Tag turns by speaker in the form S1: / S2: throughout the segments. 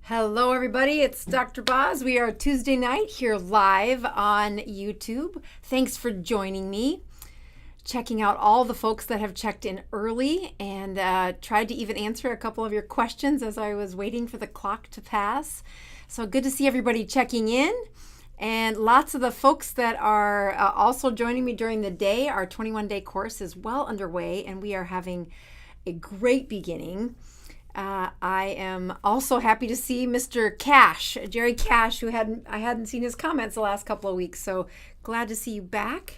S1: Hello, everybody. It's Dr. Boz. We are Tuesday night here live on YouTube. Thanks for joining me. Checking out all the folks that have checked in early and tried to even answer a couple of your questions as I was waiting for the clock to pass. So good to see everybody checking in. And lots of the folks that are also joining me during the day. Our 21-day course is well underway, and we are having a great beginning. I am also happy to see Mr. Cash, Jerry Cash, who I hadn't seen his comments the last couple of weeks. So glad to see you back.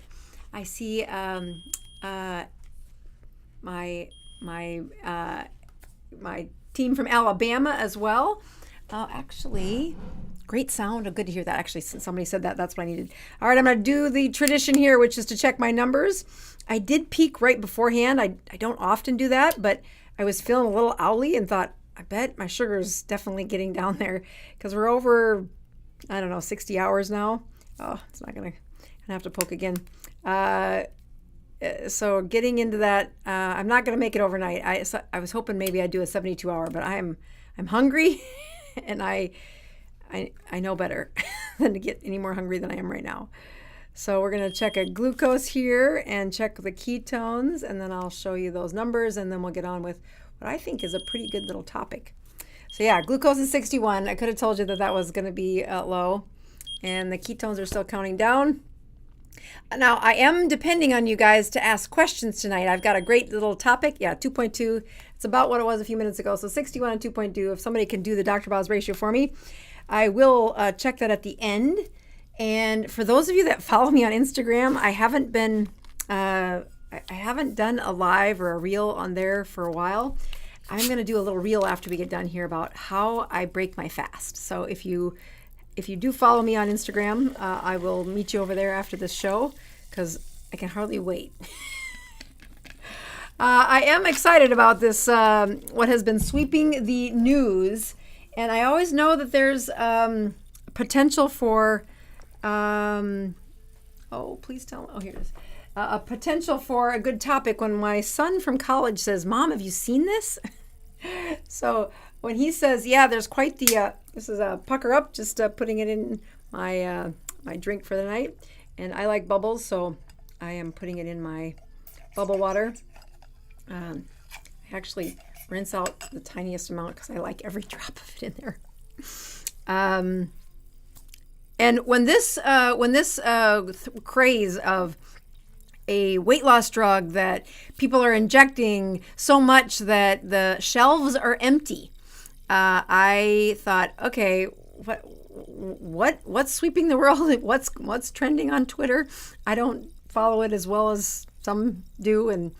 S1: I see my team from Alabama as well. Actually, great sound. Good to hear that. Actually, somebody said that. That's what I needed. All right, I'm going to do the tradition here, which is to check my numbers. I did peak right beforehand. I don't often do that, but I was feeling a little owly and thought, I bet my sugar is definitely getting down there because we're over, 60 hours now. Oh, it's not going to have to poke again. So getting into that, I'm not going to make it overnight. I was hoping maybe I'd do a 72 hour, but I'm hungry and I know better than to get any more hungry than I am right now. So we're going to check a glucose here and check the ketones, and then I'll show you those numbers, and then we'll get on with what I think is a pretty good little topic. So yeah, glucose is 61. I could have told you that was going to be low, and the ketones are still counting down. Now, I am depending on you guys to ask questions tonight. I've got a great little topic. Yeah, 2.2. It's about what it was a few minutes ago. So 61 and 2.2. If somebody can do the Dr. Boz ratio for me, I will check that at the end. And for those of you that follow me on Instagram, I haven't done a live or a reel on there for a while. I'm going to do a little reel after we get done here about how I break my fast. So if you do follow me on Instagram, I will meet you over there after this show because I can hardly wait. I am excited about this, what has been sweeping the news. And I always know that there's potential for please tell me. Oh, here it is. A potential for a good topic when my son from college says, "Mom, have you seen this?" So when he says, "Yeah, there's quite the," this is a pucker up, just putting it in my my drink for the night. And I like bubbles, so I am putting it in my bubble water. I actually rinse out the tiniest amount because I like every drop of it in there. And when this craze of a weight loss drug that people are injecting so much that the shelves are empty, I thought, okay, what's sweeping the world? What's trending on Twitter? I don't follow it as well as some do, and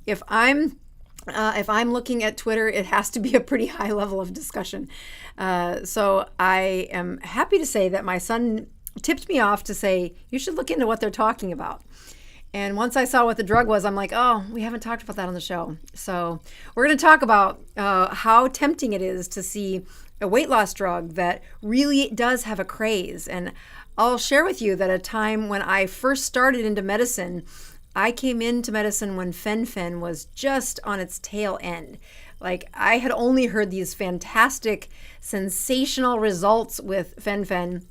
S1: if I'm looking at Twitter, it has to be a pretty high level of discussion. So I am happy to say that my son tipped me off to say, you should look into what they're talking about. And once I saw what the drug was, I'm like, oh, we haven't talked about that on the show. So we're going to talk about how tempting it is to see a weight loss drug that really does have a craze. And I'll share with you that a time when I first started into medicine, I came into medicine when fen-phen was just on its tail end. Like, I had only heard these fantastic, sensational results with fen-phen.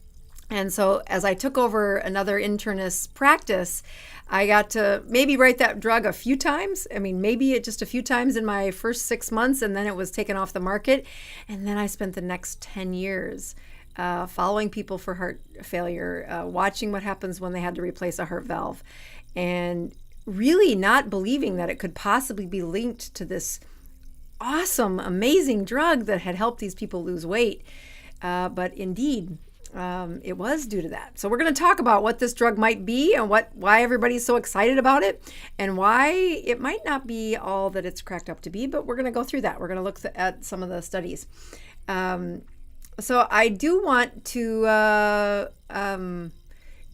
S1: And so as I took over another internist's practice, I got to maybe write that drug a few times. I mean, maybe just a few times in my first 6 months, and then it was taken off the market. And then I spent the next 10 years following people for heart failure, watching what happens when they had to replace a heart valve, and really not believing that it could possibly be linked to this awesome, amazing drug that had helped these people lose weight. But indeed, it was due to that. So we're going to talk about what this drug might be and why everybody's so excited about it and why it might not be all that it's cracked up to be, but we're going to go through that. We're going to look at some of the studies. So I do want to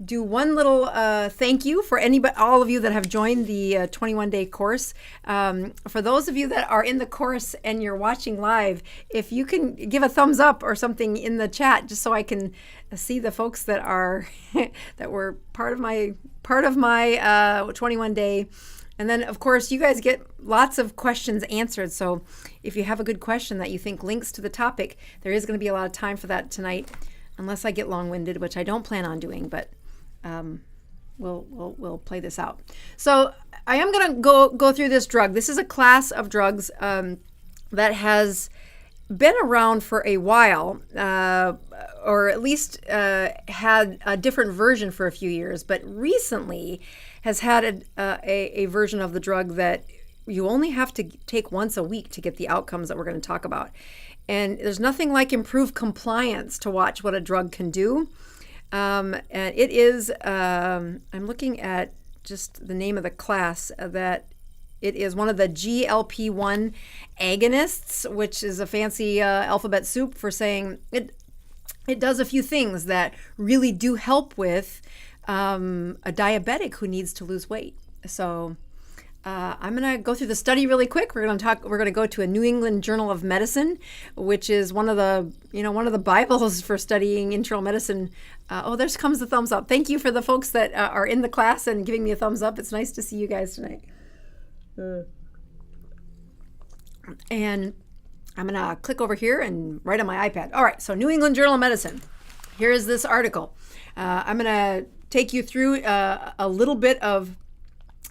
S1: do one little thank you for all of you that have joined the 21-day course. For those of you that are in the course and you're watching live, if you can give a thumbs up or something in the chat, just so I can see the folks that are that were part of my 21-day And then, of course, you guys get lots of questions answered. So if you have a good question that you think links to the topic, there is going to be a lot of time for that tonight, unless I get long-winded, which I don't plan on doing, but we'll play this out. So I am going to go through this drug. This is a class of drugs that has been around for a while, or at least had a different version for a few years, but recently has had a version of the drug that you only have to take once a week to get the outcomes that we're going to talk about. And there's nothing like improved compliance to watch what a drug can do. And it is, I'm looking at just the name of the class, that it is one of the GLP-1 agonists, which is a fancy alphabet soup for saying it does a few things that really do help with a diabetic who needs to lose weight. So I'm going to go through the study really quick. We're going to go to a New England Journal of Medicine, which is one of the Bibles for studying internal medicine. There comes the thumbs up. Thank you for the folks that are in the class and giving me a thumbs up. It's nice to see you guys tonight. And I'm going to click over here and write on my iPad. All right, so New England Journal of Medicine. Here is this article. I'm going to take you through a little bit of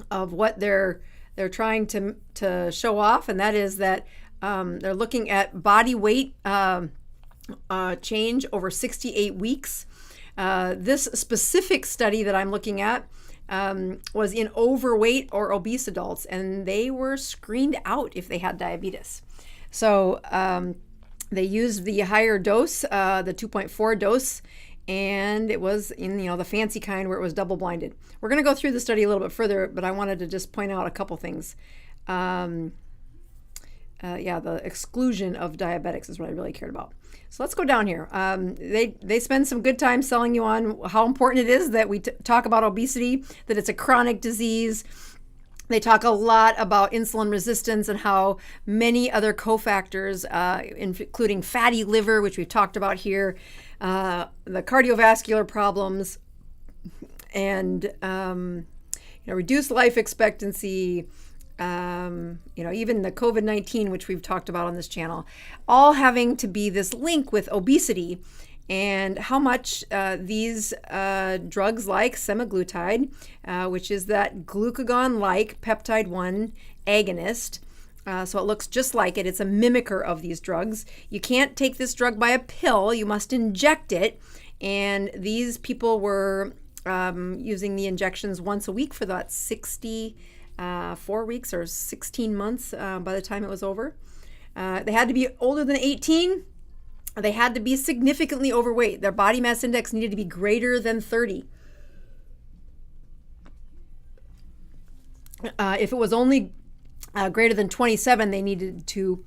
S1: what they're trying to show off, and that is that they're looking at body weight change over 68 weeks. This specific study that I'm looking at was in overweight or obese adults, and they were screened out if they had diabetes. So they used the higher dose, the 2.4 dose, and it was in the fancy kind where it was double blinded. We're going to go through the study a little bit further, but I wanted to just point out a couple things. The exclusion of diabetics is what I really cared about. So let's go down here. They spend some good time selling you on how important it is that we talk about obesity, that it's a chronic disease. They talk a lot about insulin resistance and how many other cofactors, including fatty liver, which we've talked about here, the cardiovascular problems, and reduced life expectancy, even the COVID-19, which we've talked about on this channel, all having to be this link with obesity, and how much these drugs like semaglutide, which is that glucagon-like peptide 1 agonist, so it looks just like it. It's a mimicker of these drugs. You can't take this drug by a pill. You must inject it. And these people were using the injections once a week for that 64 weeks or 16 months by the time it was over. They had to be older than 18. They had to be significantly overweight. Their body mass index needed to be greater than 30. If it was only greater than 27, they needed to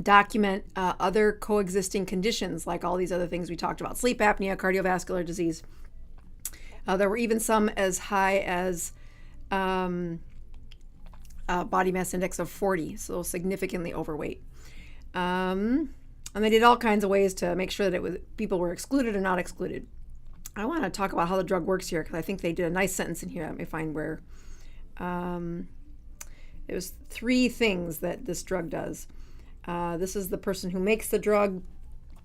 S1: document other coexisting conditions like all these other things we talked about: sleep apnea, cardiovascular disease. There were even some as high as body mass index of 40, so significantly overweight. And they did all kinds of ways to make sure that people were excluded or not excluded. I want to talk about how the drug works here, because I think they did a nice sentence in here. Let me find where. There's 3 things that this drug does. This is the person who makes the drug,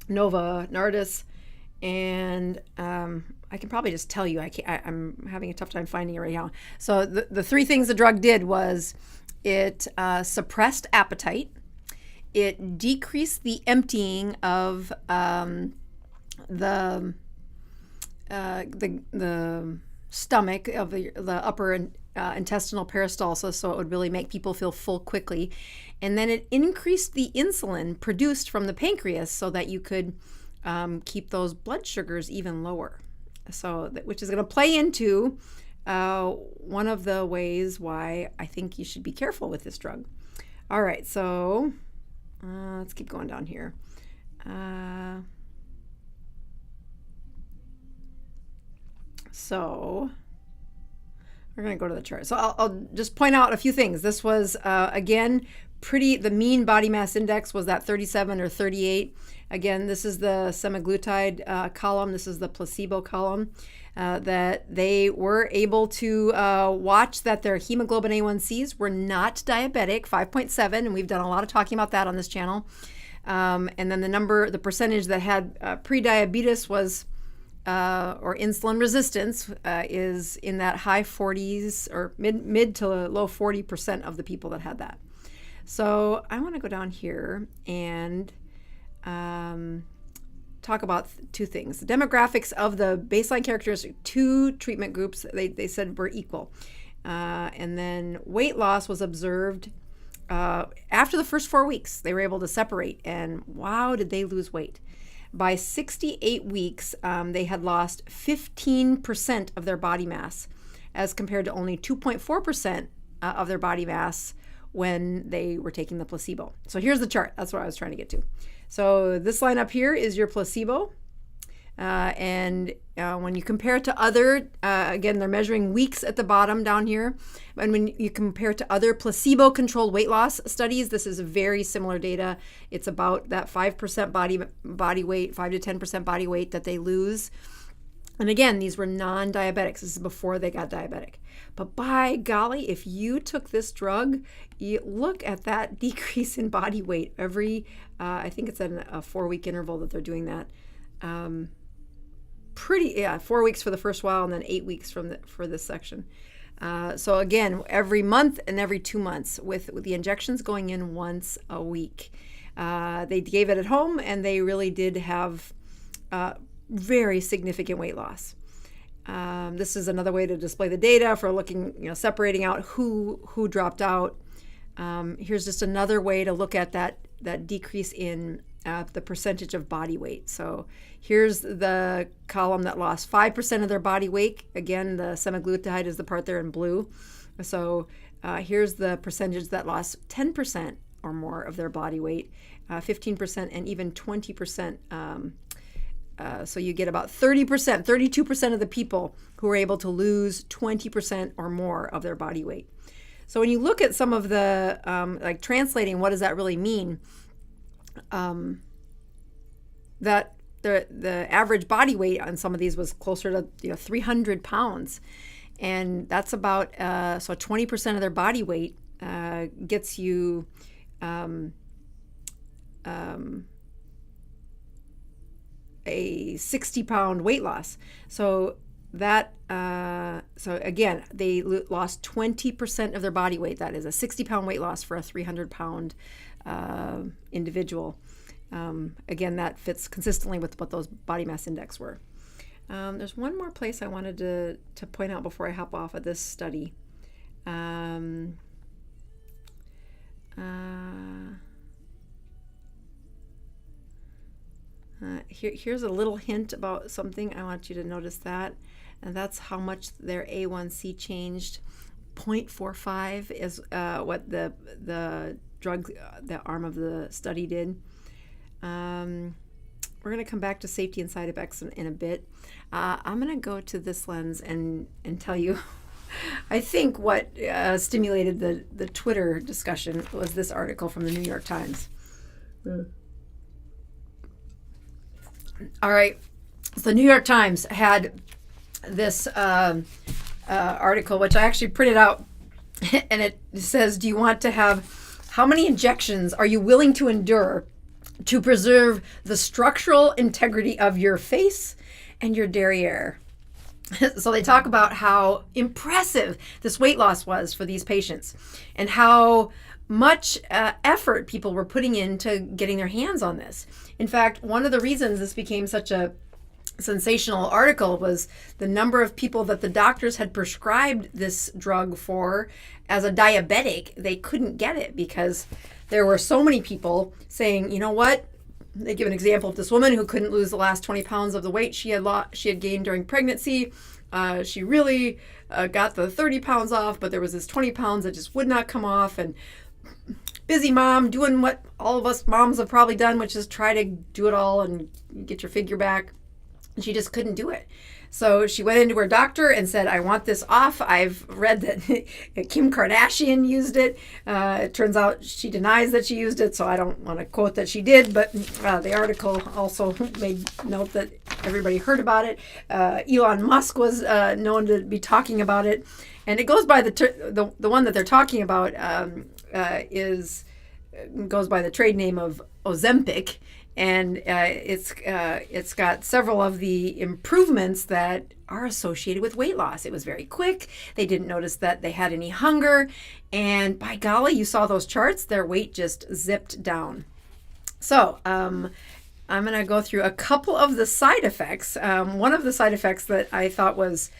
S1: Novo Nordisk, and I can probably just tell you. I'm having a tough time finding it right now. So the 3 things the drug did was it suppressed appetite, it decreased the emptying of the stomach of the upper intestinal peristalsis, so it would really make people feel full quickly. And then it increased the insulin produced from the pancreas so that you could keep those blood sugars even lower. So which is going to play into one of the ways why I think you should be careful with this drug. All right, so let's keep going down here. So we're going to go to the chart. So I'll just point out a few things. This was, again, the mean body mass index was that 37 or 38. Again, this is the semaglutide column. This is the placebo column. that they were able to watch that their hemoglobin A1Cs were not diabetic, 5.7, and we've done a lot of talking about that on this channel. And then the percentage that had pre-diabetes was, or insulin resistance, is in that high 40s or mid to low 40% of the people that had that. So I want to go down here and talk about two things. The demographics of the baseline characteristics, two treatment groups, they said were equal. And then weight loss was observed after the first 4 weeks. They were able to separate, and wow, did they lose weight. By 68 weeks, they had lost 15% of their body mass, as compared to only 2.4% of their body mass when they were taking the placebo. So here's the chart. That's what I was trying to get to. So this line up here is your placebo. And when you compare it to other, again, they're measuring weeks at the bottom down here. And when you compare it to other placebo-controlled weight loss studies, this is very similar data. It's about that 5% body weight, 5 to 10% body weight that they lose. And again, these were non-diabetics. This is before they got diabetic. But by golly, if you took this drug, you look at that decrease in body weight every, I think it's in a 4-week interval that they're doing that. 4 weeks for the first while, and then 8 weeks for this section. So again, every month and every 2 months, with the injections going in once a week. They gave it at home, and they really did have very significant weight loss. This is another way to display the data for looking, separating out who dropped out. Here's just another way to look at that decrease in the percentage of body weight. So here's the column that lost 5% of their body weight. Again, the semaglutide is the part there in blue. So here's the percentage that lost 10% or more of their body weight, 15%, and even 20%. So you get about 30%, 32% of the people who are able to lose 20% or more of their body weight. So when you look at some of the, like translating, what does that really mean? That the average body weight on some of these was closer to 300 pounds. And that's about, so 20% of their body weight gets you a 60-pound weight loss. So that, so again, they lost 20% of their body weight. That is a 60-pound weight loss for a 300-pound individual. Again, that fits consistently with what those body mass index were. There's one more place I wanted to point out before I hop off of this study. Here's a little hint about something. I want you to notice that. And that's how much their A1C changed. 0.45 is what the drug, the arm of the study did. We're going to come back to safety and side effects in a bit. I'm going to go to this lens and tell you, I think what stimulated the Twitter discussion was this article from the New York Times. All right. So the New York Times had this article, which I actually printed out, and it says, do you want to have, how many injections are you willing to endure to preserve the structural integrity of your face and your derriere? So they talk about how impressive this weight loss was for these patients and how much effort people were putting into getting their hands on this. In fact, one of the reasons this became such a sensational article was the number of people that the doctors had prescribed this drug for as a diabetic. They couldn't get it because there were so many people saying, you know what? They give an example of this woman who couldn't lose the last 20 pounds of the weight she had gained during pregnancy. She really got the 30 pounds off, but there was this 20 pounds that just would not come off. And busy mom doing what all of us moms have probably done, which is try to do it all and get your figure back. And she just couldn't do it. So she went into her doctor and said, I want this off. I've read that Kim Kardashian used it. It turns out she denies that she used it, so I don't want to quote that she did, but the article also made note that everybody heard about it. Elon Musk was known to be talking about it. And it goes by the one that they're talking about goes by the trade name of Ozempic. And it's got several of the improvements that are associated with weight loss. It was very quick. They didn't notice that they had any hunger. And by golly, you saw those charts, their weight just zipped down. So I'm going to go through a couple of the side effects. One of the side effects that I thought was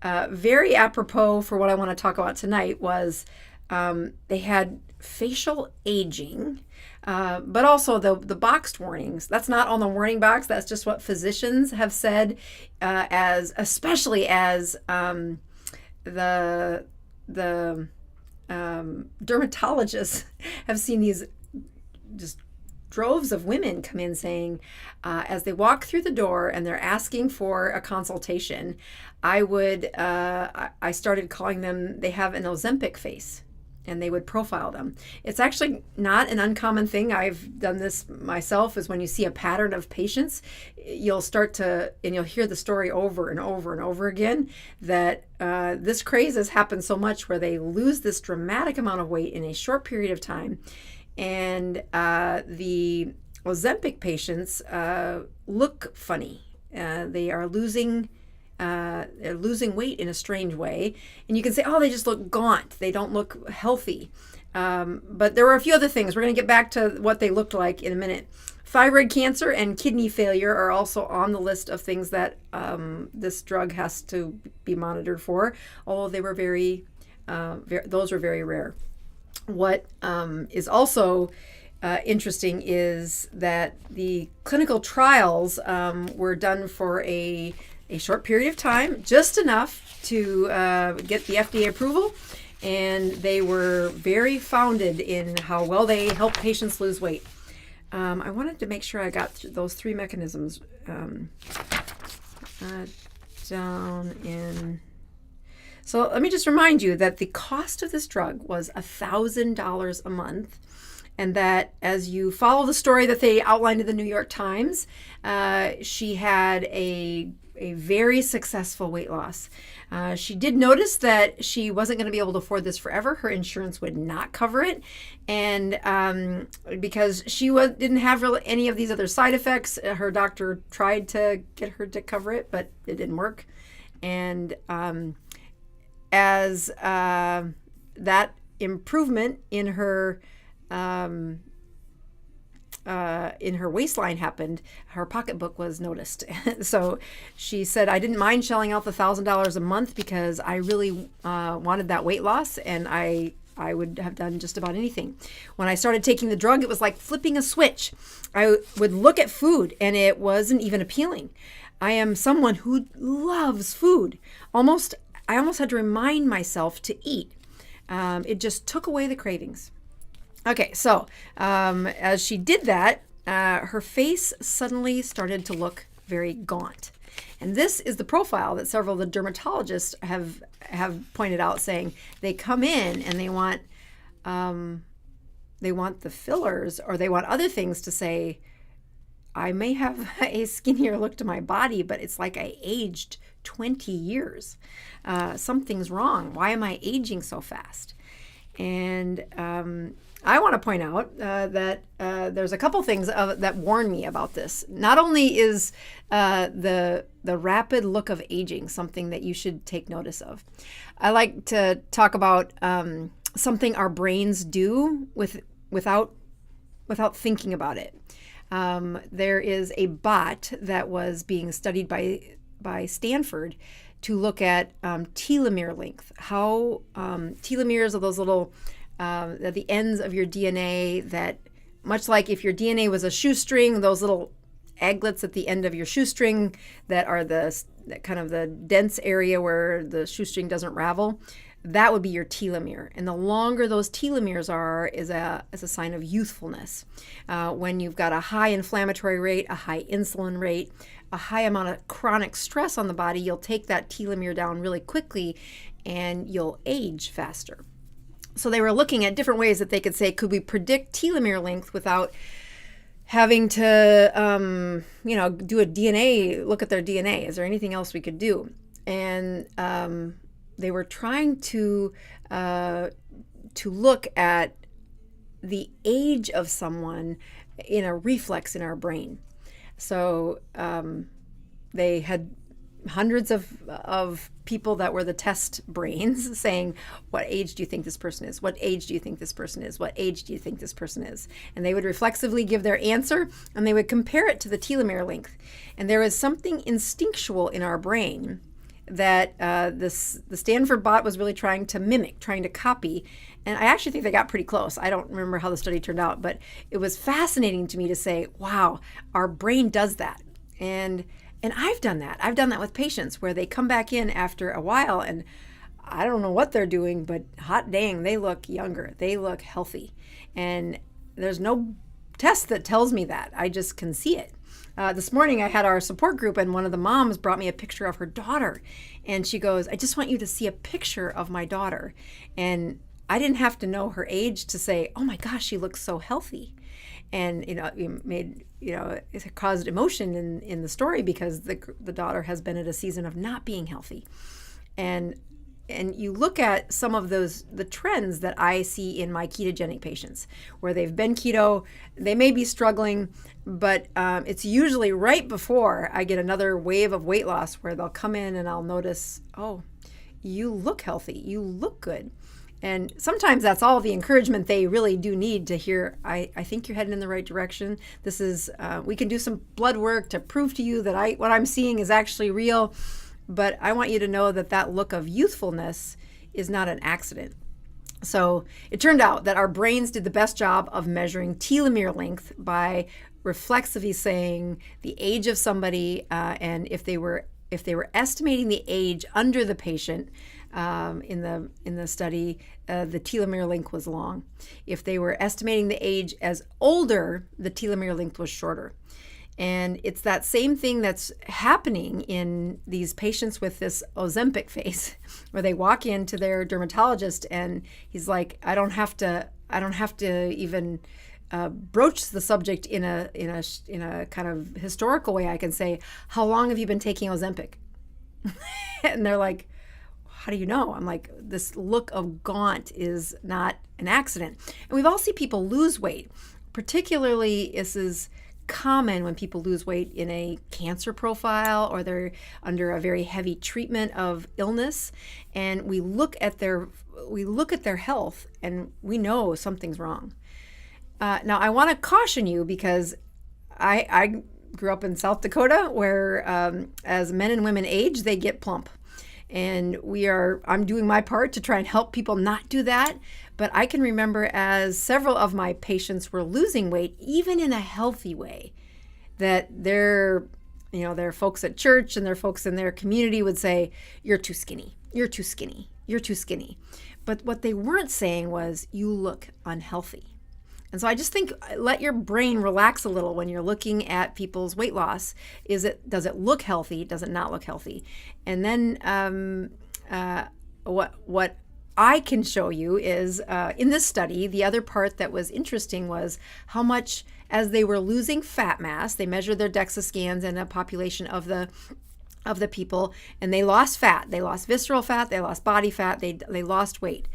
S1: very apropos for what I want to talk about tonight was they had facial aging. But also the boxed warnings. That's not on the warning box. That's just what physicians have said, especially as the dermatologists have seen these just droves of women come in saying, as they walk through the door and they're asking for a consultation, I started calling them, they have an Ozempic face. And they would profile them. It's actually not an uncommon thing. I've done this myself, is when you see a pattern of patients, you'll hear the story over and over and over again that this craze has happened so much where they lose this dramatic amount of weight in a short period of time. And the Ozempic patients look funny. They are losing weight in a strange way. And you can say, oh, they just look gaunt. They don't look healthy. But there were a few other things. We're going to get back to what they looked like in a minute. Thyroid cancer and kidney failure are also on the list of things that this drug has to be monitored for, although they were those were very rare. What is also interesting is that the clinical trials were done for a short period of time, just enough to get the FDA approval, and they were very founded in how well they help patients lose weight. I wanted to make sure I got those three mechanisms down in. So let me just remind you that the cost of this drug was $1,000 a month. And that as you follow the story that they outlined in the New York Times, she had a very successful weight loss. She did notice that she wasn't going to be able to afford this forever. Her insurance would not cover it. And because she didn't have any of these other side effects, her doctor tried to get her to cover it, but it didn't work. And as that improvement in her waistline happened, her pocketbook was noticed. So she said, I didn't mind shelling out the $1,000 a month because I really wanted that weight loss, and I would have done just about anything. When I started taking the drug, it was like flipping a switch. I would look at food and it wasn't even appealing. I am someone who loves food. I almost had to remind myself to eat. It just took away the cravings. Okay, so as she did that, her face suddenly started to look very gaunt. And this is the profile that several of the dermatologists have pointed out, saying they come in and they want the fillers, or they want other things to say, I may have a skinnier look to my body, but it's like I aged 20 years. Something's wrong. Why am I aging so fast? And I want to point out that there's a couple things that warn me about this. Not only is the rapid look of aging something that you should take notice of, I like to talk about something our brains do without thinking about it. There is a bot that was being studied by Stanford to look at telomere length. How telomeres are those little at the ends of your DNA that, much like if your DNA was a shoestring, those little egglets at the end of your shoestring that are that kind of the dense area where the shoestring doesn't ravel, that would be your telomere. And the longer those telomeres are is a sign of youthfulness. When you've got a high inflammatory rate, a high insulin rate, a high amount of chronic stress on the body, you'll take that telomere down really quickly and you'll age faster. So they were looking at different ways that they could say, could we predict telomere length without having to, do a DNA, look at their DNA? Is there anything else we could do? And they were trying to look at the age of someone in a reflex in our brain. So they had hundreds of people that were the test brains saying, what age do you think this person is? What age do you think this person is? What age do you think this person is? And they would reflexively give their answer, and they would compare it to the telomere length. And there is something instinctual in our brain that the Stanford bot was really trying to mimic, trying to copy. And I actually think they got pretty close. I don't remember how the study turned out, but it was fascinating to me to say, wow, our brain does that. And I've done that. I've done that with patients where they come back in after a while and I don't know what they're doing, but hot dang, they look younger. They look healthy. And there's no test that tells me that. I just can see it. This morning I had our support group and one of the moms brought me a picture of her daughter. And she goes, I just want you to see a picture of my daughter. And I didn't have to know her age to say, oh my gosh, she looks so healthy. And, it caused emotion in the story because the daughter has been at a season of not being healthy. And you look at some of the trends that I see in my ketogenic patients where they've been keto, they may be struggling, but it's usually right before I get another wave of weight loss where they'll come in and I'll notice, oh, you look healthy, you look good. And sometimes that's all the encouragement they really do need to hear, I think you're heading in the right direction. This is, we can do some blood work to prove to you that what I'm seeing is actually real. But I want you to know that look of youthfulness is not an accident. So it turned out that our brains did the best job of measuring telomere length by reflexively saying the age of somebody, and if they were estimating the age under the patient, in the study, the telomere length was long. If they were estimating the age as older, the telomere length was shorter. And it's that same thing that's happening in these patients with this Ozempic face, where they walk into their dermatologist and he's like, I don't have to even broach the subject in a kind of historical way. I can say, how long have you been taking Ozempic? And they're like, how do you know? I'm like, this look of gaunt is not an accident. And we've all seen people lose weight. Particularly, this is common when people lose weight in a cancer profile or they're under a very heavy treatment of illness. And we look at their health and we know something's wrong. Now, I want to caution you because I grew up in South Dakota where as men and women age, they get plump. And I'm doing my part to try and help people not do that. But I can remember as several of my patients were losing weight, even in a healthy way, that their folks at church and their folks in their community would say, you're too skinny, you're too skinny, you're too skinny. But what they weren't saying was, you look unhealthy. And so I just think let your brain relax a little when you're looking at people's weight loss. Does it look healthy? Does it not look healthy? And then what I can show you is in this study, the other part that was interesting was how much, as they were losing fat mass, they measured their DEXA scans in a population of the people, and they lost fat. They lost visceral fat. They lost body fat. They lost weight,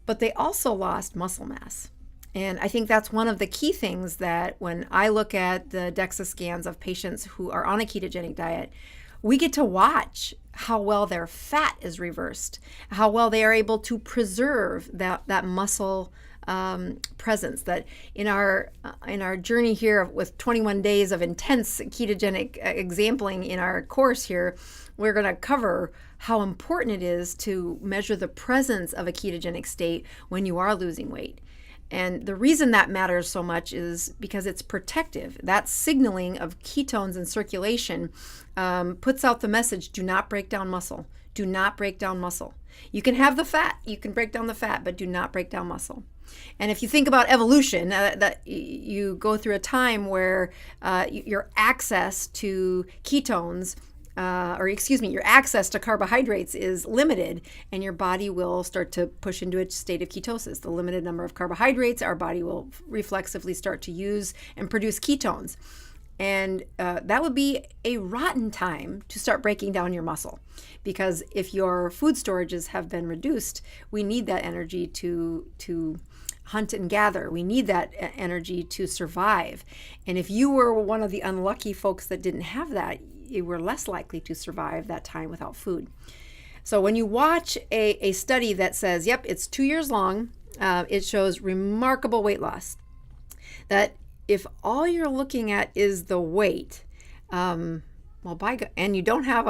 S1: but they also lost muscle mass. And I think that's one of the key things that when I look at the DEXA scans of patients who are on a ketogenic diet, we get to watch how well their fat is reversed, how well they are able to preserve that muscle presence. That in our journey here with 21 days of intense ketogenic exampling in our course here, we're going to cover how important it is to measure the presence of a ketogenic state when you are losing weight. And the reason that matters so much is because it's protective. That signaling of ketones in circulation puts out the message, do not break down muscle. Do not break down muscle. You can have the fat, you can break down the fat, but do not break down muscle. And if you think about evolution, that you go through a time where your access to ketones, your access to carbohydrates is limited, and your body will start to push into a state of ketosis. The limited number of carbohydrates, our body will reflexively start to use and produce ketones. And that would be a rotten time to start breaking down your muscle, because if your food storages have been reduced, we need that energy to hunt and gather. We need that energy to survive. And if you were one of the unlucky folks that didn't have that, you were less likely to survive that time without food. So when you watch a study that says, yep, it's 2 years long, it shows remarkable weight loss, that if all you're looking at is the weight, and you don't have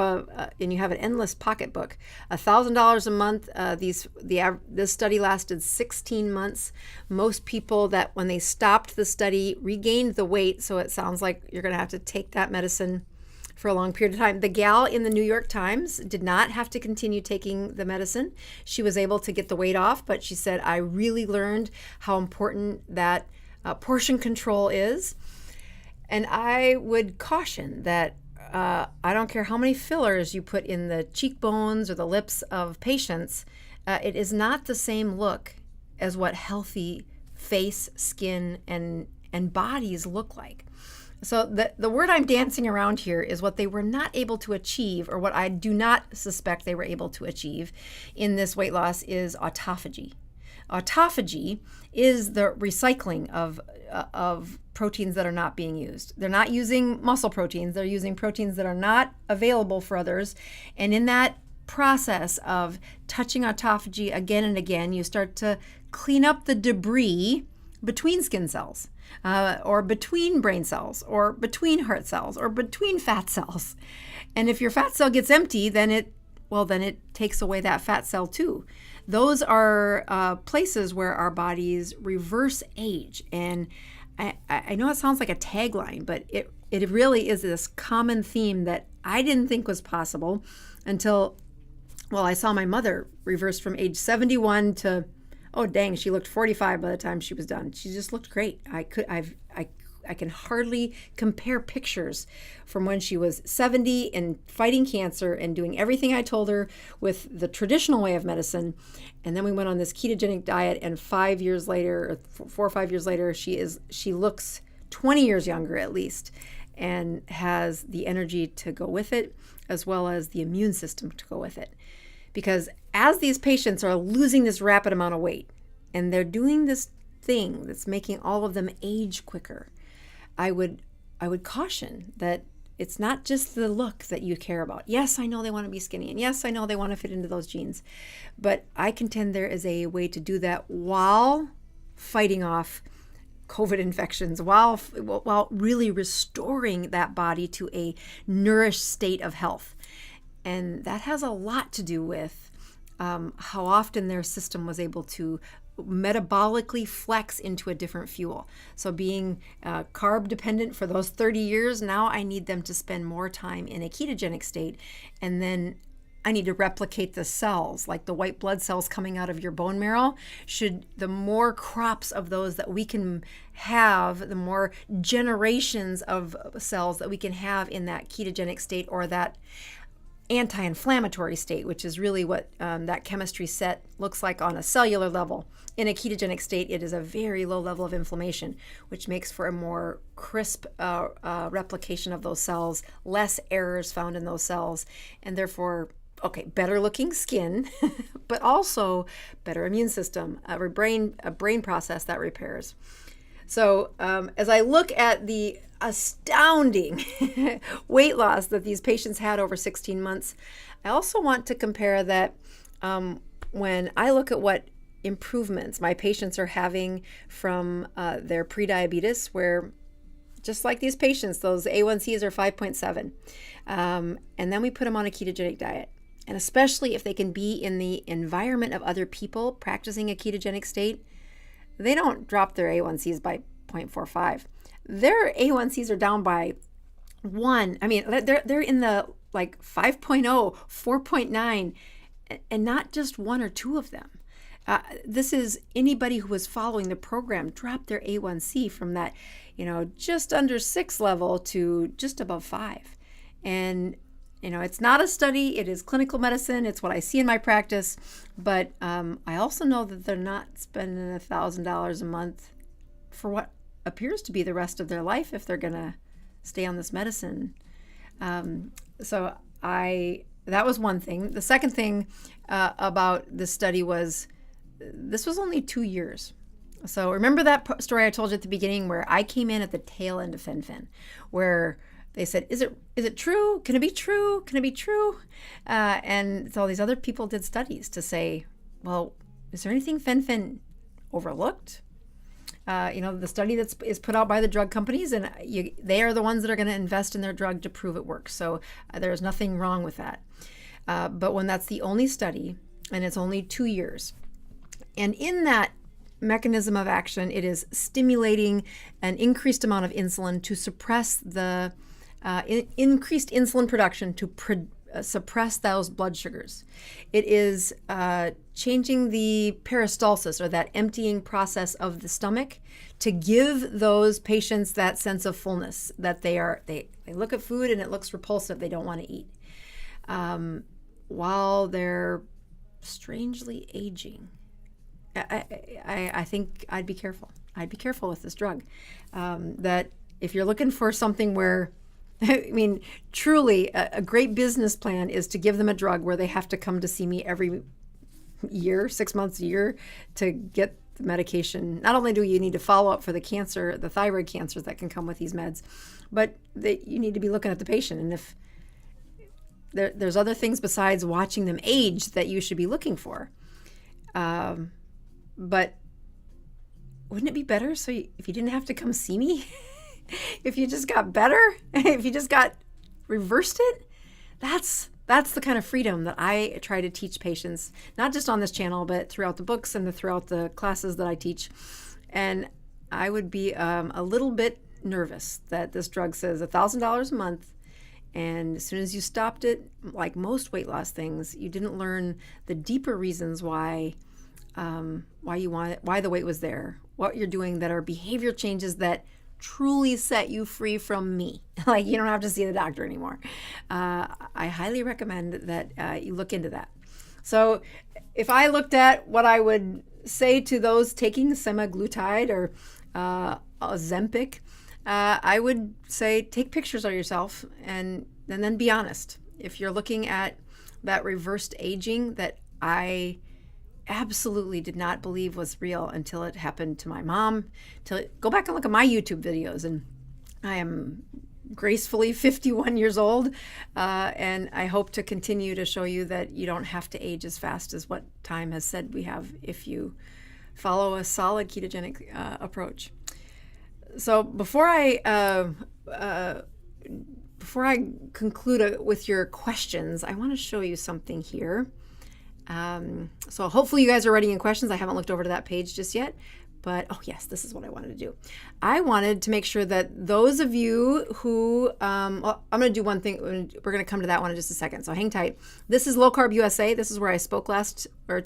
S1: and you have an endless pocketbook, $1,000 a month. This study lasted 16 months. Most people that when they stopped the study regained the weight, so it sounds like you're going to have to take that medicine for a long period of time. The gal in the New York Times did not have to continue taking the medicine. She was able to get the weight off, but she said, I really learned how important that portion control is. And I would caution that I don't care how many fillers you put in the cheekbones or the lips of patients, it is not the same look as what healthy face, skin, and bodies look like. So the word I'm dancing around here is what they were not able to achieve, or what I do not suspect they were able to achieve in this weight loss, is autophagy. Autophagy is the recycling of proteins that are not being used. They're not using muscle proteins. They're using proteins that are not available for others. And in that process of touching autophagy again and again, you start to clean up the debris between skin cells, or between brain cells, or between heart cells, or between fat cells. And if your fat cell gets empty, then it takes away that fat cell too. Those are places where our bodies reverse age. And I know it sounds like a tagline, but it really is this common theme that I didn't think was possible until, I saw my mother reverse from age 71 to, oh dang, she looked 45 by the time she was done. She just looked great. I can hardly compare pictures from when she was 70 and fighting cancer and doing everything I told her with the traditional way of medicine. And then we went on this ketogenic diet, and 5 years later, or 4 or 5 years later, she looks 20 years younger at least, and has the energy to go with it, as well as the immune system to go with it. Because as these patients are losing this rapid amount of weight, and they're doing this thing that's making all of them age quicker, I would caution that it's not just the look that you care about. Yes, I know they want to be skinny, and yes, I know they want to fit into those jeans, but I contend there is a way to do that while fighting off COVID infections, while really restoring that body to a nourished state of health. And that has a lot to do with how often their system was able to metabolically flex into a different fuel. So being carb dependent for those 30 years, now I need them to spend more time in a ketogenic state, and then I need to replicate the cells, like the white blood cells coming out of your bone marrow. The more crops of those that we can have, the more generations of cells that we can have in that ketogenic state, or that anti-inflammatory state, which is really what that chemistry set looks like on a cellular level. In a ketogenic state, it is a very low level of inflammation, which makes for a more crisp replication of those cells, less errors found in those cells, and therefore, better looking skin, but also better immune system, a brain process that repairs. So as I look at the astounding weight loss that these patients had over 16 months, I also want to compare that when I look at what improvements my patients are having from their pre-diabetes, where just like these patients, those A1Cs are 5.7. And then we put them on a ketogenic diet. And especially if they can be in the environment of other people practicing a ketogenic state, they don't drop their A1Cs by 0.45. Their A1Cs are down by one. I mean, they're in the like 5.0, 4.9, and not just one or two of them. This is anybody who was following the program dropped their A1C from that, just under 6 level to just above 5. And, it's not a study. It is clinical medicine. It's what I see in my practice. But I also know that they're not spending $1,000 a month for what appears to be the rest of their life if they're going to stay on this medicine. So that was one thing. The second thing about this study was this was only 2 years. So remember that story I told you at the beginning where I came in at the tail end of FinFin, where they said, is it true? Can it be true? Can it be true? And so all these other people did studies to say, well, is there anything FinFin overlooked? The study is put out by the drug companies, and they are the ones that are going to invest in their drug to prove it works. So there's nothing wrong with that. But when that's the only study, and it's only 2 years, and in that mechanism of action, it is stimulating an increased amount of insulin to suppress the increased insulin production to suppress those blood sugars. It is changing the peristalsis, or that emptying process of the stomach, to give those patients that sense of fullness that they look at food and it looks repulsive. They don't want to eat while they're strangely aging. I think I'd be careful. I'd be careful with this drug. That if you're looking for something where, I mean, truly a great business plan is to give them a drug where they have to come to see me every year, 6 months a year, to get the medication. Not only do you need to follow up for the cancer, the thyroid cancers that can come with these meds, but you need to be looking at the patient. And if there's other things besides watching them age that you should be looking for. But wouldn't it be better if you didn't have to come see me? If you just got better, if you just reversed it, that's the kind of freedom that I try to teach patients, not just on this channel, but throughout the books and throughout the classes that I teach. And I would be a little bit nervous that this drug says $1,000 a month, and as soon as you stopped it, like most weight loss things, you didn't learn the deeper reasons why you want it, why the weight was there, what you're doing that are behavior changes that truly set you free from me. Like, you don't have to see the doctor anymore. I highly recommend that you look into that. So if I looked at what I would say to those taking semaglutide or Ozempic, I would say take pictures of yourself and then be honest. If you're looking at that reversed aging that I absolutely did not believe was real until it happened to my mom. Go back and look at my YouTube videos, and I am gracefully 51 years old, and I hope to continue to show you that you don't have to age as fast as what time has said we have if you follow a solid ketogenic approach. So before I conclude with your questions, I want to show you something here. So hopefully you guys are writing in questions. I haven't looked over to that page just yet, but oh yes, this is what I wanted to do. I wanted to make sure that those of you who, well, I'm going to do one thing. We're going to come to that one in just a second. So hang tight. This is Low Carb USA. This is where I spoke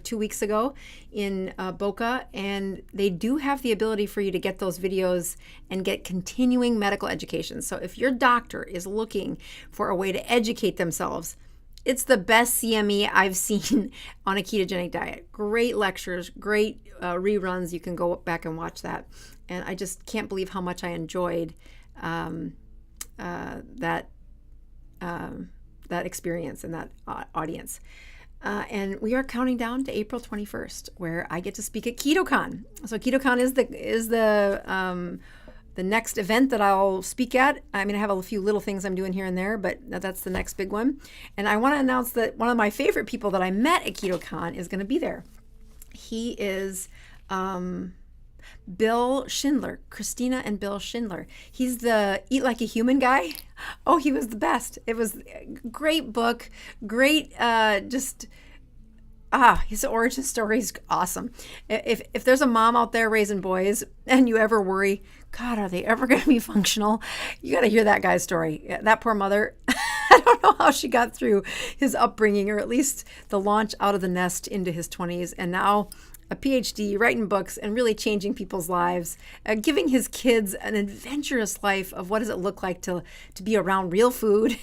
S1: 2 weeks ago in Boca, and they do have the ability for you to get those videos and get continuing medical education. So if your doctor is looking for a way to educate themselves, it's the best CME I've seen on a ketogenic diet. Great lectures, great reruns. You can go back and watch that. And I just can't believe how much I enjoyed that experience and that audience. And we are counting down to April 21st, where I get to speak at Keto Con. So Keto Con is the next event that I'll speak at. I mean, I have a few little things I'm doing here and there, but that's the next big one. And I want to announce that one of my favorite people that I met at Keto Con is going to be there. He is Bill Schindler, Christina and Bill Schindler. He's the Eat Like a Human guy. Oh, he was the best. It was a great book, great, just His origin story is awesome. If there's a mom out there raising boys and you ever worry, God, are they ever going to be functional? You got to hear that guy's story. That poor mother, I don't know how she got through his upbringing, or at least the launch out of the nest into his 20s. And now a PhD, writing books, and really changing people's lives, giving his kids an adventurous life of what does it look like to be around real food.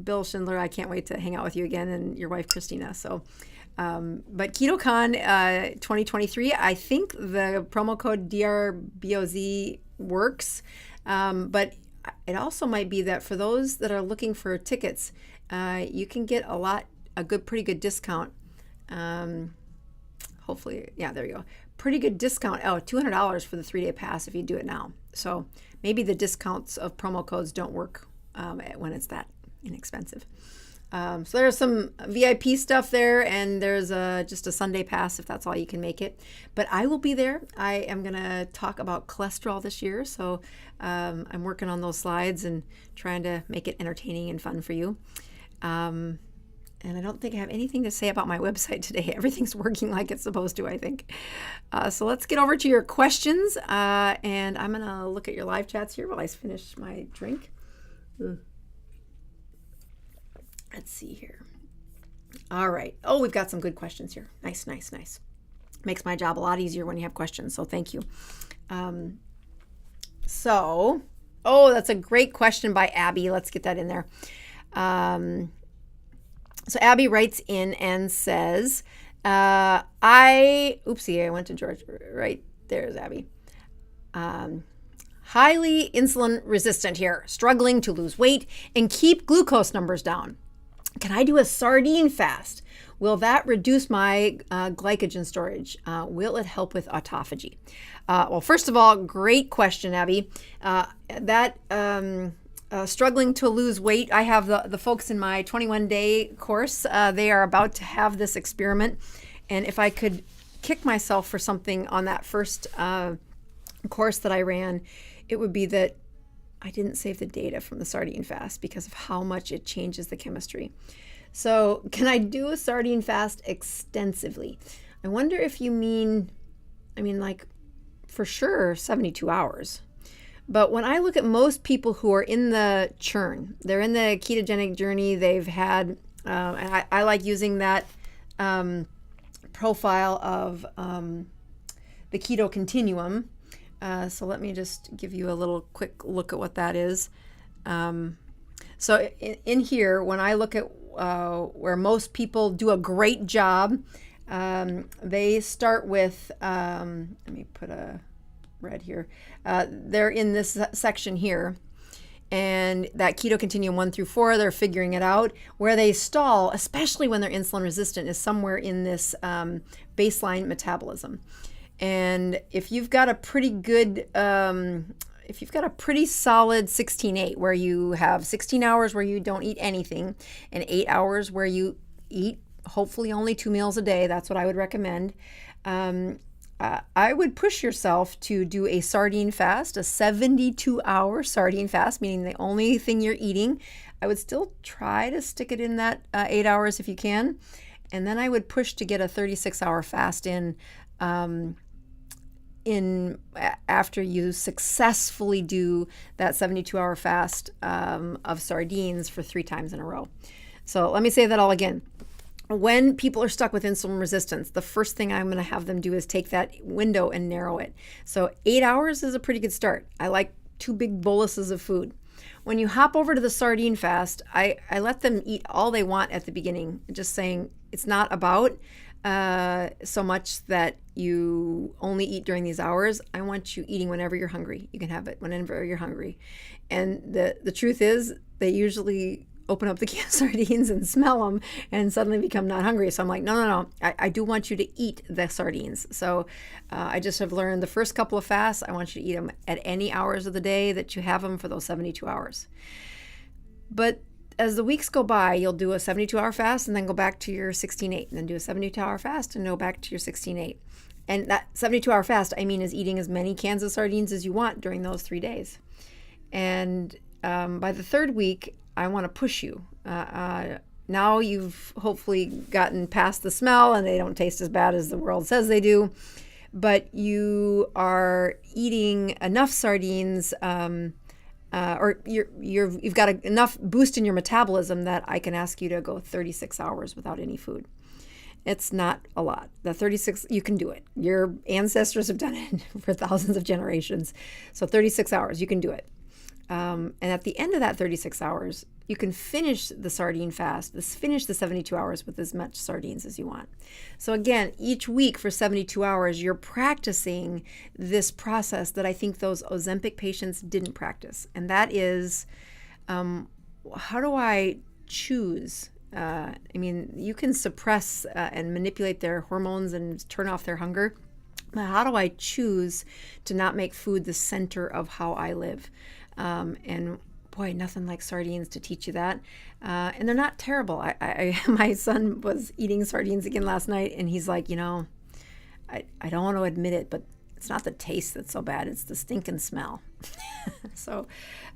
S1: Bill Schindler, I can't wait to hang out with you again, and your wife, Christina. So, but KetoCon 2023, I think the promo code DRBOZ works, but it also might be that for those that are looking for tickets, you can get pretty good discount. Hopefully, yeah, there you go. Pretty good discount. Oh, $200 for the 3-day pass if you do it now. So maybe the discounts of promo codes don't work when it's that inexpensive. So there's some VIP stuff there, and there's just a Sunday pass if that's all you can make it. But I will be there. I am going to talk about cholesterol this year, so I'm working on those slides and trying to make it entertaining and fun for you. And I don't think I have anything to say about my website today. Everything's working like it's supposed to, I think. So let's get over to your questions, and I'm going to look at your live chats here while I finish my drink. Let's see here. All right. Oh, we've got some good questions here. Nice. Makes my job a lot easier when you have questions, so thank you. That's a great question by Abby. Let's get that in there. So Abby writes in and says, I went to George. Right, there's Abby. Highly insulin resistant here, struggling to lose weight and keep glucose numbers down. Can I do a sardine fast? Will that reduce my glycogen storage? Will it help with autophagy? Well, first of all, great question, Abby. Struggling to lose weight, I have the folks in my 21-day course. They are about to have this experiment. And if I could kick myself for something on that first course that I ran, it would be that I didn't save the data from the sardine fast because of how much it changes the chemistry. So can I do a sardine fast extensively? I wonder if you mean like for sure 72 hours. But when I look at most people who are in the churn, they're in the ketogenic journey, they've had, and I like using that profile of the KetoCONTINUUM. So let me just give you a little quick look at what that is. So in here, when I look at where most people do a great job, they start with, let me put a red here. They're in this section here. And that KetoCONTINUUM 1 through 4, they're figuring it out. Where they stall, especially when they're insulin resistant, is somewhere in this baseline metabolism. And if you've got a pretty good, if you've got a pretty solid 16-8, where you have 16 hours where you don't eat anything and 8 hours where you eat hopefully only 2 meals a day, that's what I would recommend. I would push yourself to do a sardine fast, a 72-hour sardine fast, meaning the only thing you're eating. I would still try to stick it in that 8 hours if you can. And then I would push to get a 36-hour fast in after you successfully do that 72-hour fast of sardines for 3 times in a row. So let me say that all again. When people are stuck with insulin resistance, the first thing I'm going to have them do is take that window and narrow it. So 8 hours is a pretty good start. I like 2 big boluses of food. When you hop over to the sardine fast, I let them eat all they want at the beginning, just saying it's not about so much that you only eat during these hours. I want you eating whenever you're hungry. You can have it whenever you're hungry. And the truth is, they usually open up the can of sardines and smell them and suddenly become not hungry. So I'm like, no. I do want you to eat the sardines. So I just have learned the first couple of fasts, I want you to eat them at any hours of the day that you have them for those 72 hours. But as the weeks go by, you'll do a 72-hour fast and then go back to your 16-8, and then do a 72-hour fast and go back to your 16-8. And that 72-hour fast, is eating as many cans of sardines as you want during those 3 days. And by the third week, I want to push you. now you've hopefully gotten past the smell and they don't taste as bad as the world says they do, but you are eating enough sardines, or you've got enough boost in your metabolism that I can ask you to go 36 hours without any food. It's not a lot. The 36, you can do it. Your ancestors have done it for thousands of generations. So 36 hours, you can do it. And at the end of that 36 hours, you can finish the sardine fast, finish the 72 hours with as much sardines as you want. So again, each week for 72 hours, you're practicing this process that I think those Ozempic patients didn't practice. And that is, how do I choose? I mean, you can suppress and manipulate their hormones and turn off their hunger. But how do I choose to not make food the center of how I live? And boy, nothing like sardines to teach you that. And they're not terrible. My son was eating sardines again last night, and he's like, I don't want to admit it, but it's not the taste that's so bad. It's the stinking smell. So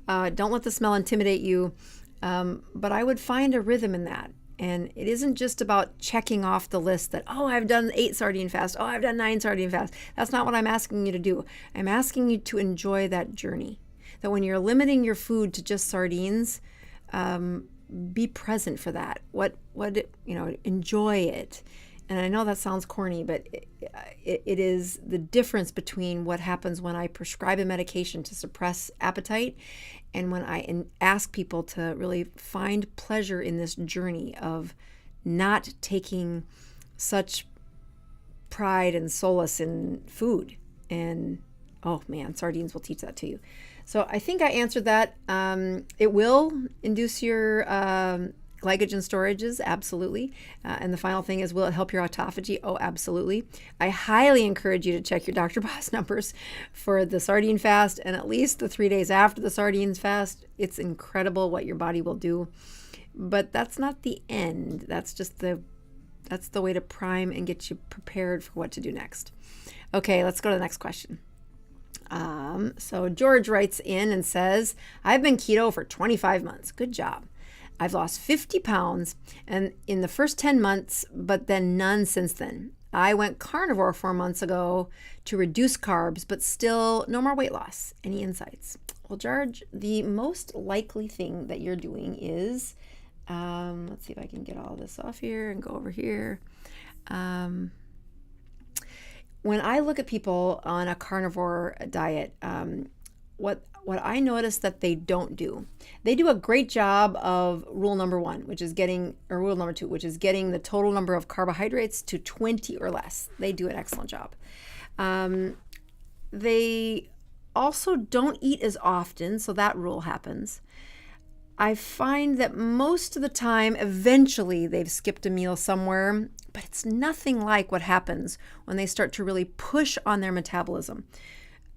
S1: don't let the smell intimidate you. But I would find a rhythm in that. And it isn't just about checking off the list that, oh, I've done 8 sardine fasts. Oh, I've done 9 sardine fasts. That's not what I'm asking you to do. I'm asking you to enjoy that journey. That when you're limiting your food to just sardines, be present for that. Enjoy it. And I know that sounds corny, but it is the difference between what happens when I prescribe a medication to suppress appetite and when I ask people to really find pleasure in this journey of not taking such pride and solace in food. And oh man, sardines will teach that to you. So I think I answered that. It will induce your glycogen storages, absolutely. And the final thing is, will it help your autophagy? Oh, absolutely. I highly encourage you to check your Dr. Boz numbers for the sardine fast and at least the 3 days after the sardines fast. It's incredible what your body will do. But that's not the end. That's just that's the way to prime and get you prepared for what to do next. Okay, let's go to the next question. So George writes in and says, I've been keto for 25 months. Good job. I've lost 50 pounds and in the first 10 months, but then none since then. I went carnivore 4 months ago to reduce carbs, but still no more weight loss. Any insights? Well, George, the most likely thing that you're doing is, let's see if I can get all this off here and go over here. When I look at people on a carnivore diet, what I notice that they don't do, they do a great job of rule number 1, rule number 2, which is getting the total number of carbohydrates to 20 or less. They do an excellent job. They also don't eat as often, so that rule happens. I find that most of the time, eventually they've skipped a meal somewhere, but it's nothing like what happens when they start to really push on their metabolism.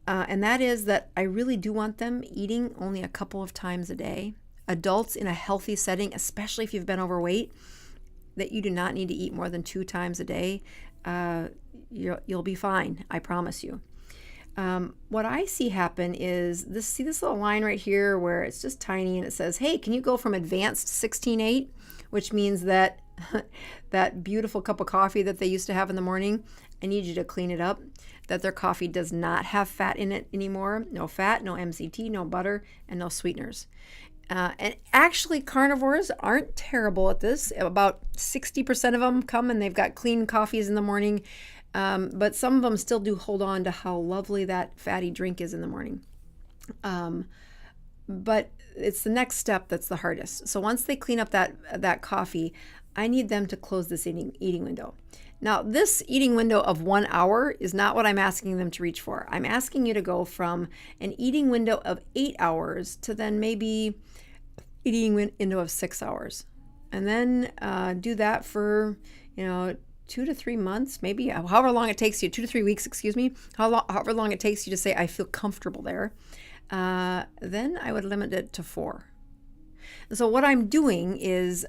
S1: And that is that I really do want them eating only a couple of times a day. Adults in a healthy setting, especially if you've been overweight, that you do not need to eat more than 2 times a day. You'll be fine, I promise you. What I see happen is this little line right here where it's just tiny and it says, hey, can you go from advanced 16-8, which means that that beautiful cup of coffee that they used to have in the morning, I need you to clean it up, that their coffee does not have fat in it anymore. No fat, no MCT, no butter, and no sweeteners. And actually, carnivores aren't terrible at this. About 60% of them come and they've got clean coffees in the morning. But some of them still do hold on to how lovely that fatty drink is in the morning. But it's the next step that's the hardest. So once they clean up that coffee, I need them to close this eating window. Now, this eating window of 1 hour is not what I'm asking them to reach for. I'm asking you to go from an eating window of 8 hours to then maybe eating window of 6 hours. And then do that for, 2 to 3 months, maybe however long it takes you, 2 to 3 weeks, however long it takes you to say, I feel comfortable there. Then I would limit it to 4. So what I'm doing is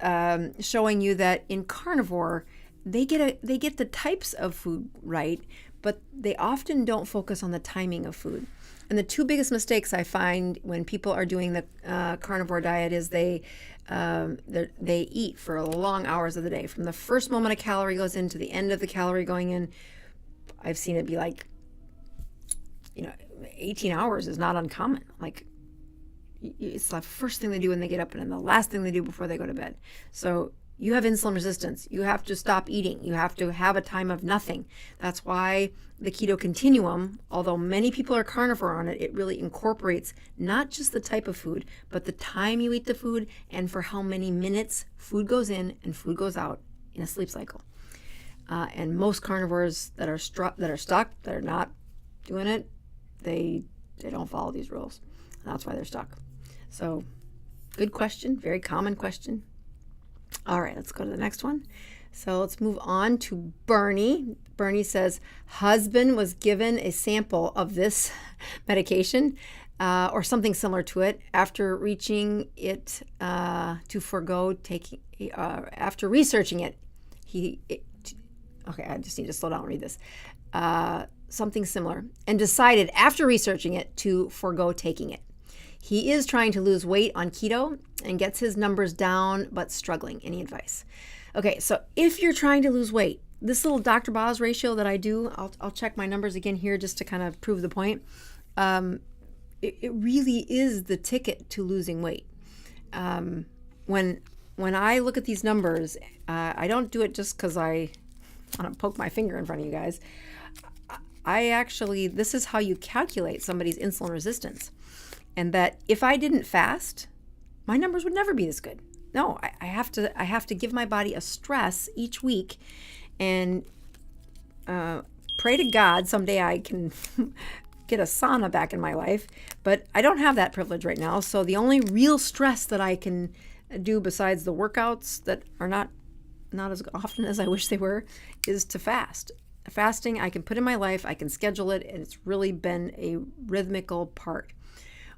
S1: showing you that in carnivore, they get the types of food right, but they often don't focus on the timing of food. And the two biggest mistakes I find when people are doing the carnivore diet is they eat for long hours of the day. From the first moment a calorie goes in to the end of the calorie going in, I've seen it be like, 18 hours is not uncommon. Like, it's the first thing they do when they get up and then the last thing they do before they go to bed. So you have insulin resistance. You have to stop eating. You have to have a time of nothing. That's why the keto continuum, although many people are carnivore on it, it really incorporates not just the type of food, but the time you eat the food and for how many minutes food goes in and food goes out in a sleep cycle. And most carnivores that are stuck, that are not doing it, they don't follow these rules. And that's why they're stuck. So, good question, very common question. All right, let's go to the next one. So let's move on to Bernie. Bernie says, husband was given a sample of this medication or something similar to it after reaching it to forego taking, after researching it. Okay, I just need to slow down and read this. Something similar, and decided after researching it to forego taking it. He is trying to lose weight on keto and gets his numbers down, but struggling. Any advice? Okay, so if you're trying to lose weight, this little Dr. Boz ratio that I do, I'll check my numbers again here just to kind of prove the point. It really is the ticket to losing weight. When I look at these numbers, I don't do it just because I want to poke my finger in front of you guys. This is how you calculate somebody's insulin resistance. And that if I didn't fast, my numbers would never be this good. No, I have to give my body a stress each week and pray to God someday I can get a sauna back in my life. But I don't have that privilege right now. So the only real stress that I can do besides the workouts that are not as often as I wish they were is to fast. Fasting I can put in my life, I can schedule it, and it's really been a rhythmical part.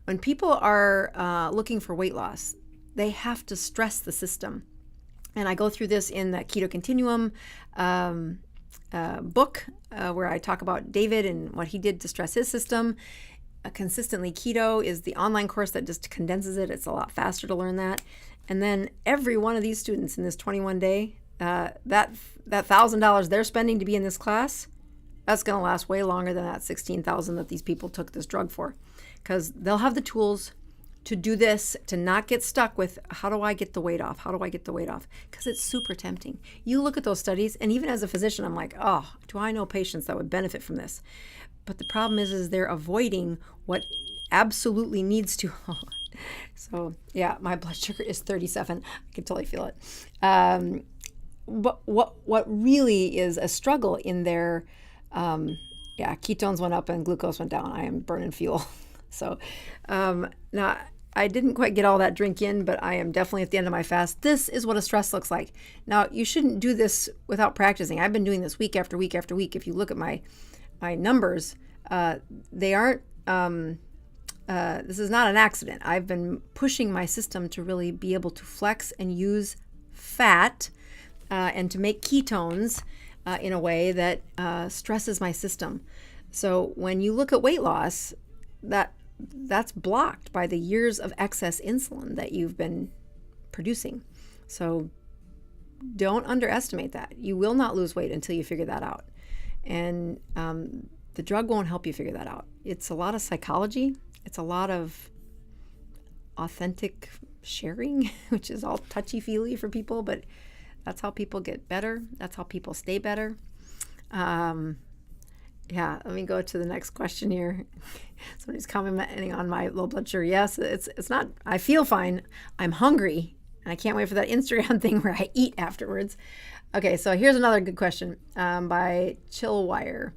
S1: When people are looking for weight loss, they have to stress the system. And I go through this in the Keto Continuum book where I talk about David and what he did to stress his system. Consistently Keto is the online course that just condenses it. It's a lot faster to learn that. And then every one of these students in this 21-day, that $1,000 they're spending to be in this class, that's going to last way longer than that $16,000 that these people took this drug for. Because they'll have the tools to do this, to not get stuck with, how do I get the weight off? How do I get the weight off? Because it's super tempting. You look at those studies, and even as a physician, I'm like, oh, do I know patients that would benefit from this? But the problem is they're avoiding what absolutely needs to. So, yeah, my blood sugar is 37. I can totally feel it. But what really is a struggle in their, ketones went up and glucose went down. I am burning fuel. So now I didn't quite get all that drink in, but I am definitely at the end of my fast. This is what a stress looks like. Now, you shouldn't do this without practicing. I've been doing this week after week after week. If you look at my numbers, they aren't, this is not an accident. I've been pushing my system to really be able to flex and use fat and to make ketones in a way that stresses my system. So when you look at weight loss, that's blocked by the years of excess insulin that you've been producing. So don't underestimate that. You will not lose weight until you figure that out. And the drug won't help you figure that out. It's a lot of psychology. It's a lot of authentic sharing, which is all touchy-feely for people, but that's how people get better. That's how people stay better. Let me go to the next question here. Somebody's commenting on my low blood sugar. Yes, it's not, I feel fine. I'm hungry, and I can't wait for that Instagram thing where I eat afterwards. Okay, so here's another good question by Chillwire.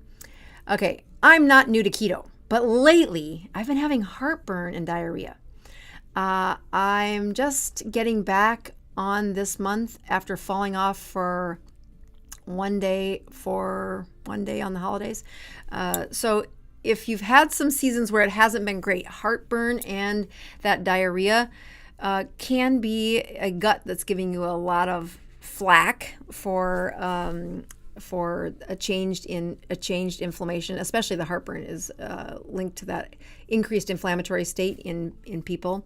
S1: Okay, I'm not new to keto, but lately I've been having heartburn and diarrhea. I'm just getting back on this month after falling off for one day on the holidays. So if you've had some seasons where it hasn't been great, heartburn and that diarrhea can be a gut that's giving you a lot of flack for a changed inflammation, especially the heartburn is linked to that increased inflammatory state in people.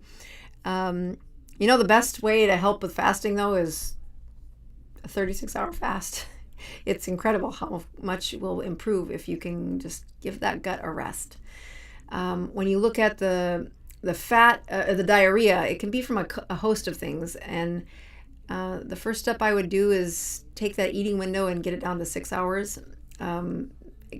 S1: The best way to help with fasting though is a 36-hour fast. It's incredible how much will improve if you can just give that gut a rest. When you look at the fat, the diarrhea, it can be from a host of things. And the first step I would do is take that eating window and get it down to 6 hours.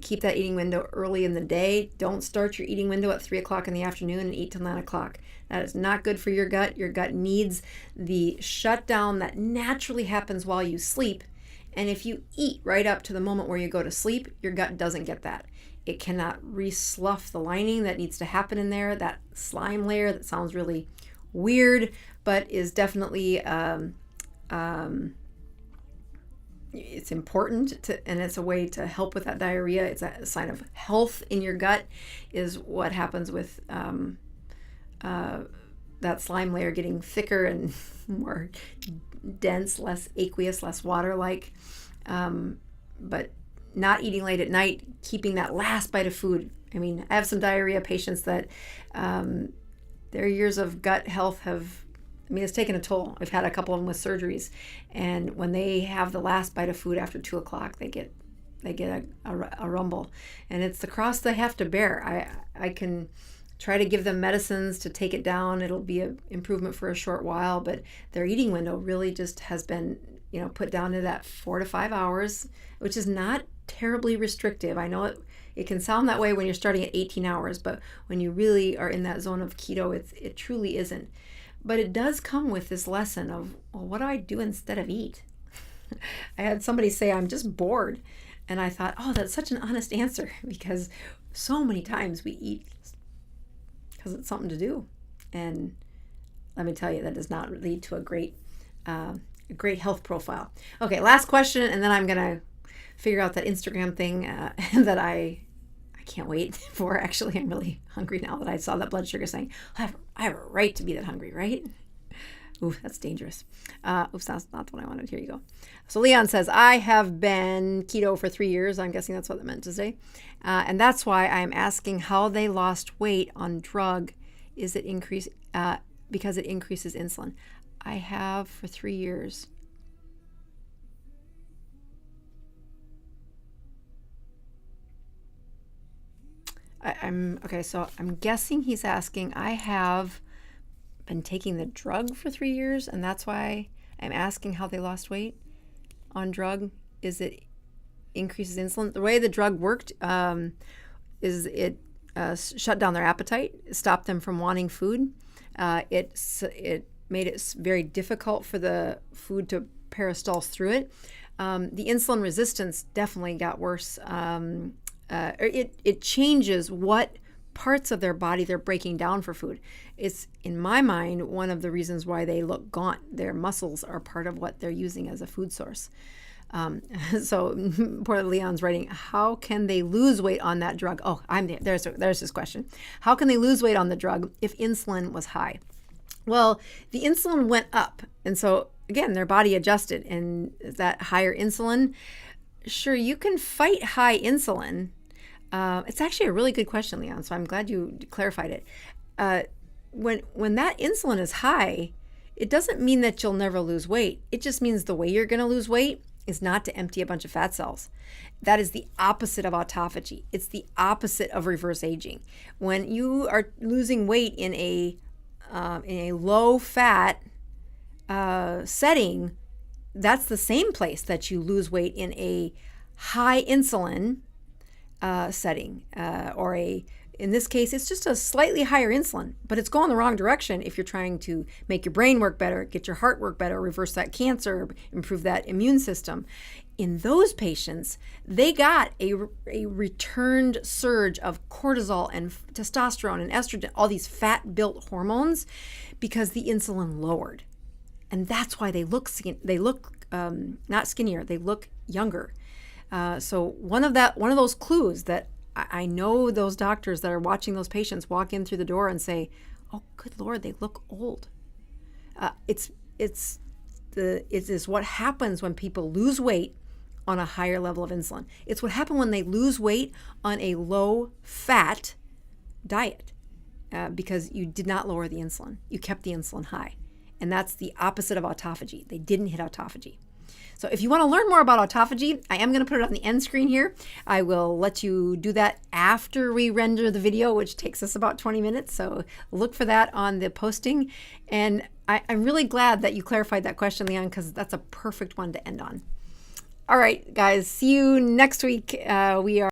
S1: Keep that eating window early in the day. Don't start your eating window at 3 o'clock in the afternoon and eat till 9 o'clock. That is not good for your gut. Your gut needs the shutdown that naturally happens while you sleep. And if you eat right up to the moment where you go to sleep, your gut doesn't get that. It cannot re-slough the lining that needs to happen in there, that slime layer that sounds really weird, but is definitely, it's important and it's a way to help with that diarrhea. It's a sign of health in your gut is what happens with that slime layer getting thicker and more dense, less aqueous, less water-like. But not eating late at night, keeping that last bite of food. I mean, I have some diarrhea patients that their years of gut health it's taken a toll. I've had a couple of them with surgeries, and when they have the last bite of food after 2 o'clock, they get a rumble, and it's the cross they have to bear. I can try to give them medicines to take it down. It'll be an improvement for a short while, but their eating window really just has been, put down to that 4 to 5 hours, which is not terribly restrictive. I know it can sound that way when you're starting at 18 hours, but when you really are in that zone of keto, it truly isn't. But it does come with this lesson of, well, what do I do instead of eat? I had somebody say, I'm just bored. And I thought, oh, that's such an honest answer, because so many times we eat because it's something to do. And let me tell you, that does not lead to a great health profile. Okay, last question, and then I'm going to figure out that Instagram thing that I can't wait for. Actually, I'm really hungry now that I saw that blood sugar saying, I have a right to be that hungry, right? Ooh, that's dangerous. Oops, that's not the one I wanted. Here you go. So Leon says, I have been keto for 3 years. I'm guessing that's what it meant to say. And that's why I'm asking how they lost weight on drug. Is it because it increases insulin? I have for 3 years. So I'm guessing he's asking, I have been taking the drug for 3 years, and that's why I'm asking how they lost weight on drug. Is it increases insulin? The way the drug worked is it shut down their appetite, stopped them from wanting food. It made it very difficult for the food to peristalse through it. The insulin resistance definitely got worse. It changes what parts of their body they're breaking down for food. It's, in my mind, one of the reasons why they look gaunt. Their muscles are part of what they're using as a food source. So poor Leon's writing, how can they lose weight on that drug? Oh, there's his question. How can they lose weight on the drug if insulin was high? Well, the insulin went up. And so, again, their body adjusted. And that higher insulin, sure, you can fight high insulin. It's actually a really good question, Leon, so I'm glad you clarified it. When that insulin is high, it doesn't mean that you'll never lose weight. It just means the way you're going to lose weight is not to empty a bunch of fat cells. That is the opposite of autophagy. It's the opposite of reverse aging. When you are losing weight in a low fat setting, that's the same place that you lose weight in a high insulin setting, or in this case, it's just a slightly higher insulin, but it's going the wrong direction if you're trying to make your brain work better, get your heart work better, reverse that cancer, improve that immune system. In those patients, they got a returned surge of cortisol and testosterone and estrogen, all these fat-built hormones, because the insulin lowered. And that's why they look not skinnier, they look younger. So one of those clues that I know those doctors that are watching those patients walk in through the door and say, "Oh, good Lord, they look old." It's it is what happens when people lose weight on a higher level of insulin. It's what happened when they lose weight on a low-fat diet because you did not lower the insulin. You kept the insulin high. And that's the opposite of autophagy. They didn't hit autophagy. So if you want to learn more about autophagy, I am going to put it on the end screen here. I will let you do that after we render the video, which takes us about 20 minutes. So look for that on the posting. And I'm really glad that you clarified that question, Leon, because that's a perfect one to end on. All right, guys, see you next week. We are